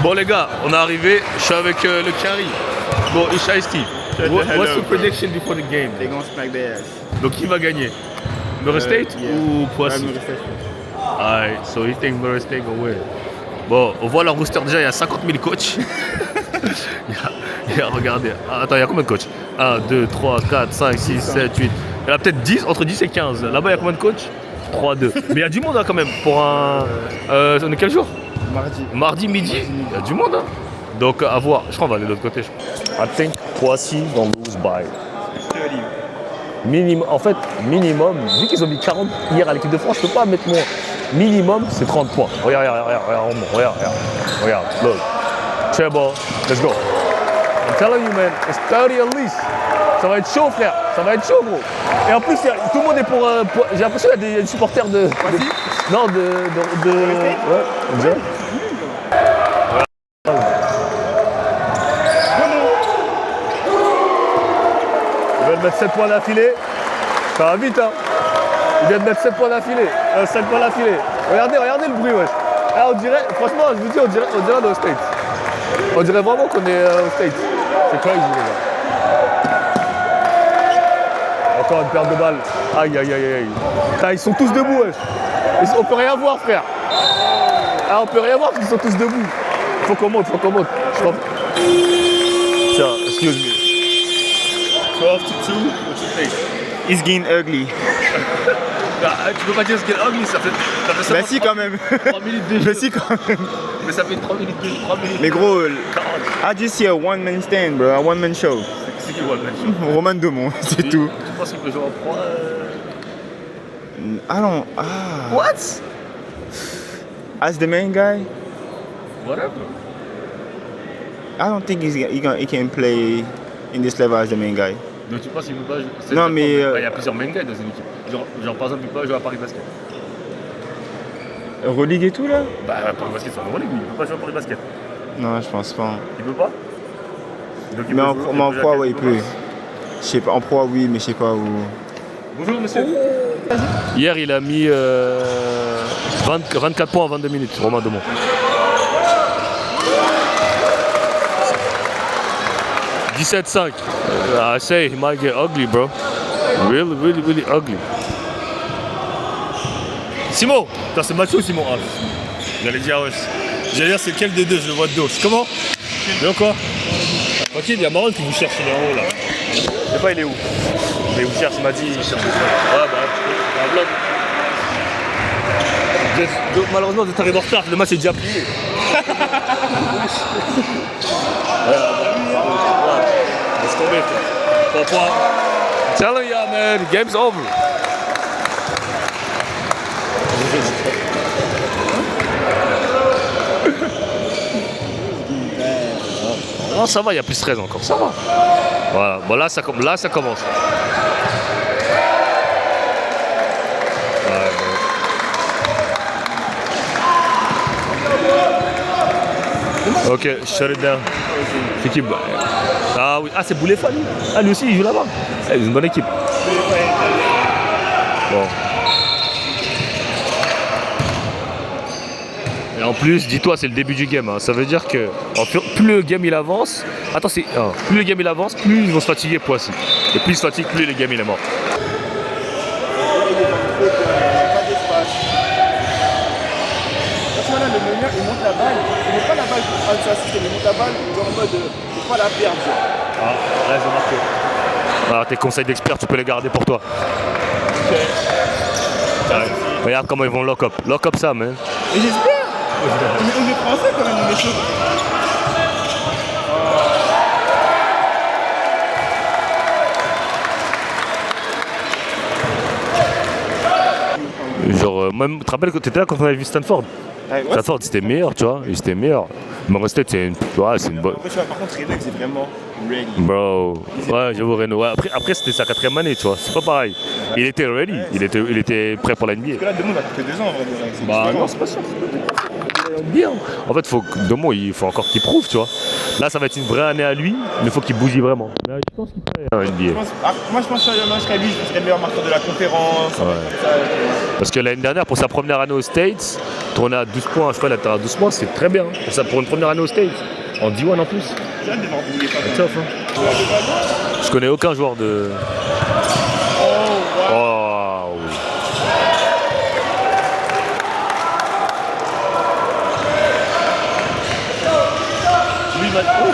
Bon les gars, on est arrivé, je suis avec le carry. Bon, Ice-T, what's the prediction before the game? They're gonna smack their ass. Donc qui va gagner? Murray State ou Poissy? Murray State. Alright, so you think Murray State will win? Bon, on voit leur rooster déjà, il y a 50 000 coachs. Regardez, attends, il y a combien de coachs? 1, 2, 3, 4, 5, 6, 7, 8. Il y en a peut-être 10, entre 10 et 15. Là-bas, il y a combien de coachs? 3, 2. Mais il y a du monde hein, quand même pour un... on est quel jour? Mardi. Mardi midi. Il y a du monde. Hein. Donc à voir. Je crois qu'on va aller de l'autre côté. I think Poissy vont lose by. Minimum, en fait, minimum, vu qu'ils ont mis 40 hier à l'équipe de France, je peux pas mettre moins. Minimum, c'est 30 points. Regarde, look. Treble, let's go. I'm telling you, man, it's 30 at least. Ça va être chaud, frère. Ça va être chaud, gros. Et en plus, tout le monde est pour j'ai l'impression qu'il y a des supporters de non, ouais, on dirait. Ils viennent de mettre 7 points d'affilée. Ça va vite, hein. Ils viennent de mettre 7 points d'affilée. 5 points d'affilée. Regardez le bruit, wesh. Ah, on dirait, franchement, je vous dis, on dirait on est au States. On dirait vraiment qu'on est au States. C'est crazy, les gars. Encore une perte de balles. Aïe. Ah, ils sont tous debout, wesh. On peut rien voir, frère. Ah, on peut rien voir parce qu'ils sont tous debout. Faut qu'on monte. Tiens, excuse me. 12 to 2, what you think? It's getting ugly. Tu peux pas dire ce get ugly, ça fait Bah si quand même. 3 minutes de jeu. Mais si quand même. Mais ça fait 3 minutes de jeu, 3 minutes. Mais gros, 40. I just see a one-man stand, bro. A one-man show. C'est qui One Man Show? Roman Demont, c'est tout. Tu penses qu'il peut jouer en pro? I don't. What? As the main guy, Whatever. I don't think he can play in this level as the main guy. Donc tu penses qu'il peut pas jouer? Non, mais, Il y a plusieurs main guys dans une équipe. Genre par exemple, il peut pas jouer à Paris Basket. Euroleague et tout là? Bah Paris Basket c'est en Euroleague, lui. Il peut pas jouer à Paris Basket. Non, je pense pas. Il peut pas? Donc, il Mais peut en jouer à pro, quel ouais, il niveau? peut. Je sais pas, en pro, oui, mais je sais pas où. Bonjour monsieur. Hier il a mis 24 points en 22 minutes, Romain Demont. « 17-5. I say he might get ugly, bro. Really ugly. Simon! Putain, c'est Mathieu ou Simon? Ah, j'allais dire, ouais. J'allais dire, c'est lequel des deux? Je le vois de dos. Comment? Bien quoi? Tranquille, il y a Marron qui vous cherche, il est en haut là. Je sais pas, il est où? Mais il vous cherche, il m'a dit, il cherche. Ouais, bah, un vlog. Donc, malheureusement, vous êtes arrivé en retard, le match est déjà plié. Laisse tomber, frère. 3 points. I'm telling ya, man, the game's over. Non, ça va, il y a plus 13 encore, ça va. Voilà, bon là ça commence. Ouais, bon. Ok, shut it down. C'est qui? Ah oui, c'est Boulefa lui. Ah lui aussi il joue là-bas. C'est une bonne équipe. Bon. Et en plus, dis-toi, c'est le début du game. Hein. Ça veut dire que plus le game il avance, plus le game il avance, plus ils vont se fatiguer Poissy. Et plus ils se fatiguent, plus le game il est mort. Là, le meneur, il monte la balle, il met pas la balle pour assister, il monte la balle genre en mode, faut pas la perdre. Ah, là j'ai marqué. Ah, tes conseils d'expert, tu peux les garder pour toi. Ok. Ouais. Regarde comment ils vont lock up ça, man. Et j'espère. On est français quand même, on est chaud. Genre, même, tu te rappelles que tu étais là quand on avait vu Stanford? Stanford c'était meilleur, tu vois, c'était meilleur. Murray State c'est une bonne. Après, tu vois, par contre, Reno, c'est vraiment ready. Bro, ouais, j'avoue Reno. Ouais, après c'était sa 4e année, tu vois, c'est pas pareil. Il était ready, il était prêt pour la NBA. Parce que là, Demont va faire que 2 ans en vrai. Bah non, c'est pas sûr. bien. En fait, Domo, il faut encore qu'il prouve, tu vois. Là, ça va être une vraie année à lui, mais il faut qu'il bousille vraiment. Mais je pense qu'il peut un NBA. Moi, je pense que je serais lui, je serais le meilleur marqueur de la conférence. Parce que l'année dernière, pour sa première année aux States, tourner à 12 points, je crois, là, à 12 points, c'est très bien. Pour une première année aux States. En D1 en plus. J'ai hâte de voir bouiller ça. C'est tough, hein. Je connais aucun joueur de. Oh, oui. Lui, il oh.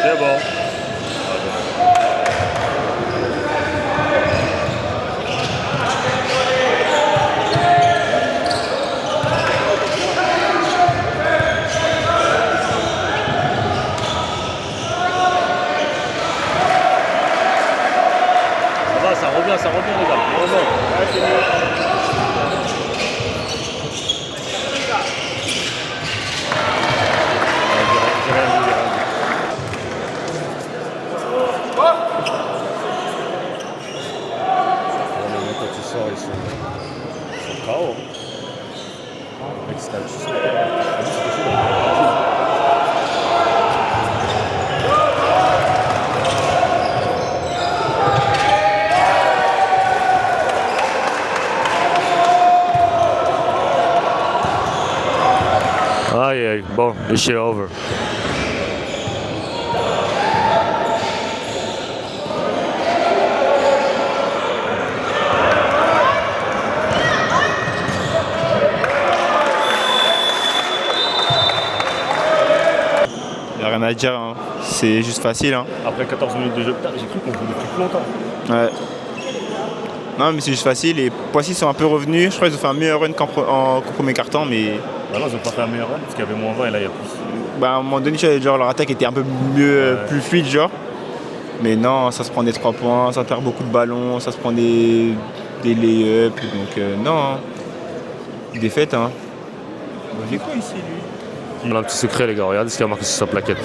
C'est bon. Ça revient les gars, on remonte. Ouais, c'est mieux. Quand tu sors, ils sont KO. Mec, c'est un petit aïe aïe, bon, le shit over. Il n'y a rien à dire, hein. C'est juste facile. Hein. Après 14 minutes de jeu, j'ai cru qu'on jouait depuis plus longtemps. Ouais. Non, mais c'est juste facile. Et Poissy sont un peu revenus. Je crois qu'ils ont fait un meilleur run qu'en premier quart-temps, mais. Bah non, ils ont pas fait un meilleur run parce qu'il y avait moins 20 et là il y a plus. Bah, à un moment donné, genre, leur attaque était un peu mieux, plus fluide, genre. Mais non, ça se prend des 3 points, ça perd beaucoup de ballons, ça se prend des lay-ups. Donc, non. Défaite, hein. J'ai quoi ici, lui? On a un petit secret, les gars. Regardez ce qu'il y a marqué sur sa plaquette.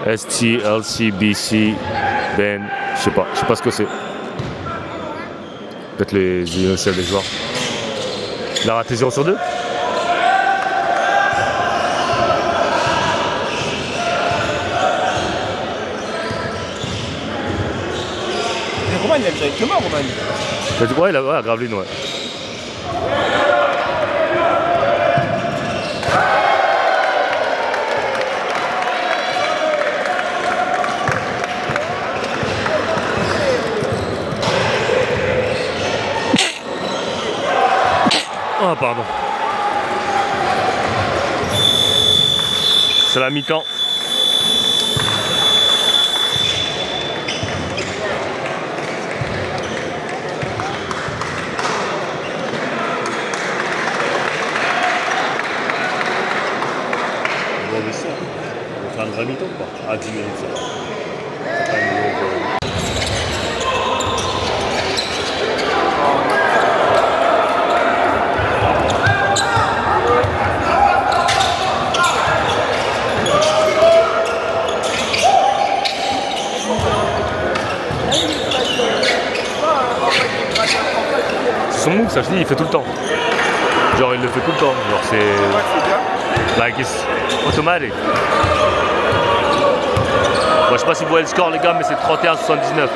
ST, LC, BC, Ben. Je sais pas ce que c'est. Peut-être les initiales des joueurs. Il a raté 0 sur 2. Mais Roman, il a déjà avec Thomas, Roman. Ouais, il a à Gravelines, ouais. Ah, pardon. C'est la mi-temps. On va faire une vraie mi-temps ou pas? À 10 minutes, ça. C'est pas une longue. Son move, ça je dis, il fait tout le temps. Genre, il le fait tout le temps. Genre, c'est. Like, it's automatic. Bon, je sais pas si vous voyez le score, les gars, mais c'est 31-79.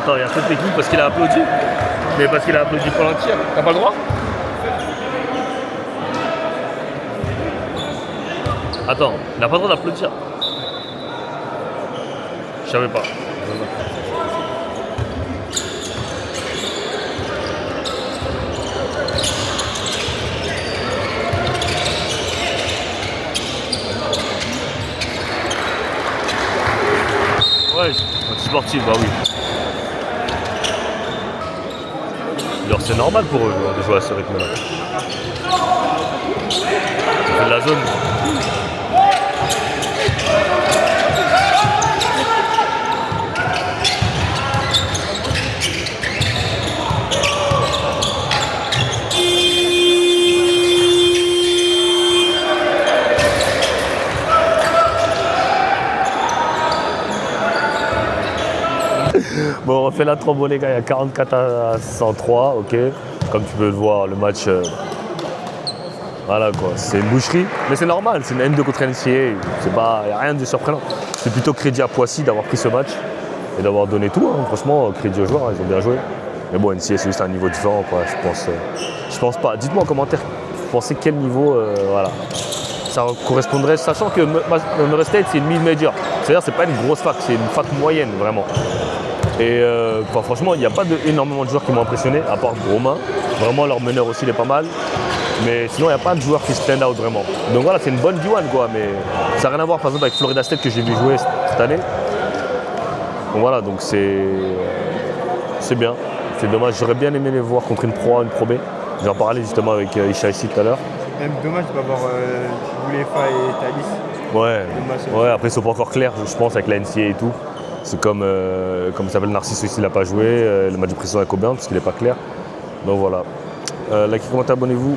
Attends, il y a faute technique parce qu'il a applaudi. Mais parce qu'il a applaudi pendant le tir. T'as pas le droit? Attends, il n'a pas le droit d'applaudir. Je savais pas. Ouais, anti-sportif, bah oui. Alors c'est normal pour eux de jouer à ce rythme-là. On fait de la zone. Bon, on refait la trombo les gars, il y a 44 à 103, ok. Comme tu peux le voir, le match, voilà quoi, c'est une boucherie. Mais c'est normal, c'est une N2 contre NCA, il n'y a rien de surprenant. C'est plutôt crédit à Poissy d'avoir pris ce match et d'avoir donné tout, hein. Franchement, crédit aux joueurs, ils ont bien joué. Mais bon, NCA c'est juste un niveau différent, quoi. Je pense pas. Dites-moi en commentaire, vous pensez quel niveau, voilà. Ça correspondrait, sachant que Murray State c'est une mid-major. C'est-à-dire c'est pas une grosse fac, c'est une fac moyenne vraiment. Et franchement, il n'y a pas énormément de joueurs qui m'ont impressionné, à part Romain. Vraiment, leur meneur aussi, il est pas mal. Mais sinon, il n'y a pas de joueurs qui stand out vraiment. Donc voilà, c'est une bonne D1 quoi, mais ça n'a rien à voir par exemple avec Florida State que j'ai vu jouer cette année. Donc voilà, donc c'est bien. C'est dommage, j'aurais bien aimé les voir contre une Pro A, une Pro B. J'en parlais justement avec Isha ici tout à l'heure. Même dommage de ne pas voir Boulefa et Thalys. Ouais, après ils sont pas encore clairs, je pense, avec la NCA et tout. C'est comme il s'appelle Narcisse aussi, il n'a pas joué. Le match de précision avec Auburn parce qu'il n'est pas clair. Donc voilà. Likez, commentez, abonnez-vous.